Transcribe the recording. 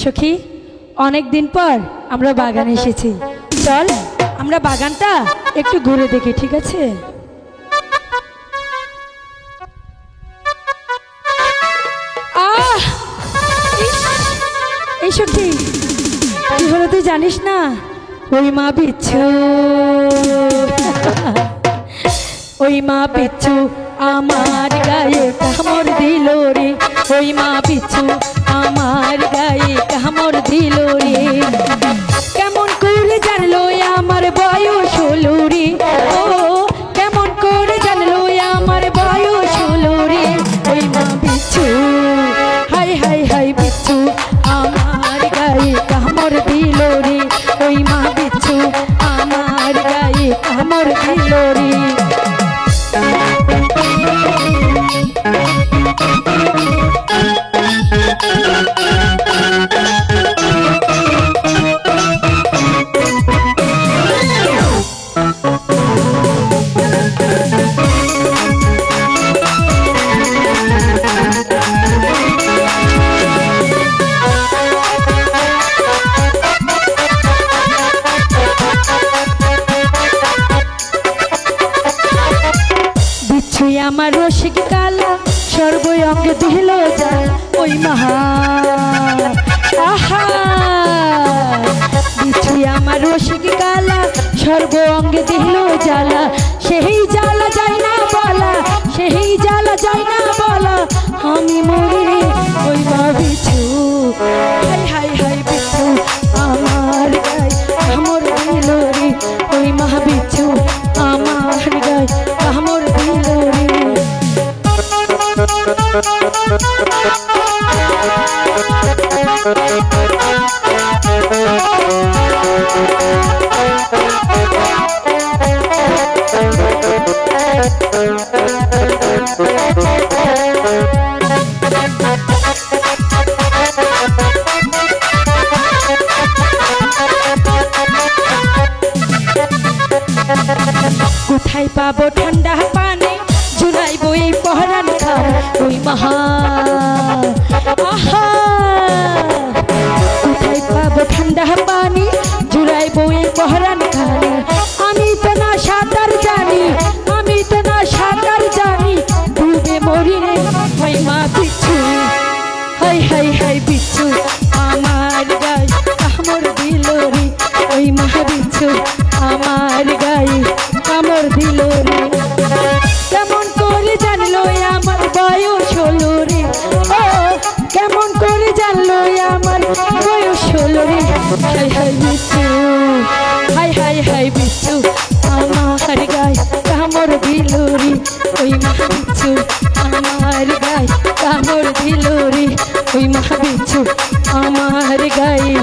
সখী, অনেক দিন পর আমরা বাগানে এসেছি। চল আমরা বাগানটা একটু ঘুরে দেখি, ঠিক আছে? এই সখী, কি হলো তুই জানিস না? ওই মা বিচ্ছু, ওই মা বিচ্ছু আমার গায়ে কামড় দিল রে। ওই মা বিচ্ছু আমার গায়ে কামড় দিল রে। কেমন করে জানলো আমার বয়স হলো রে? ও কেমন করে জানলো আমার বয়স হলো রে? ওই মা বিচ্ছু, হাই হাই হাই বিচ্ছু আমার গায়ে কামড় দিল রে। ওই মা বিচ্ছু আমার গায়ে কামড় দিল রে। আমার রসিক কালা সর্বঙ্গ দিল জাল। ওই মহা আহা বিছু আমার রসিক কালা সর্বঙ্গ দিল জ্বালা। সেই জ্বালা যায় না বলা, সেই জ্বালা যায় না বলা, আমি মরি রে। ওই মা Bisu, high high high Bisu আমার গায়ে কামড় দিল রে। ওই মা বিছু আমার গায়ে কামড় দিল রে। কোথায় পাবো ঠান্ডা পানি জুড়াইবো এই পহরান খান? ওই মহা আহা কোথায় পাবো ঠান্ডা পানি জুড়াইবো এই পহরান খান? আমি তো না সাঁতার জানি, আমি তো না সাঁতার জানি, ডুবে মরি রে। ওই মা বিচ্ছু, হাই হাই হাই বিচ্ছু আমার গায়ে কামড় দিল রে। ওই মা বিচ্ছু আমার গায়ে কামড় দিল রে। কেমন করে জানলো আমার বয়স হলো রে? ও কেমন করে জানলো আমার বয়স হলো রে? হাই হাই বিচ্ছু, হাই হাই হাই বিচ্ছু আমার গায়ে কামড় দিল রে। ওই মা বিচ্ছু আমার গায়ে কামড় দিল রে। ওই মা বিচ্ছু আমার গায়ে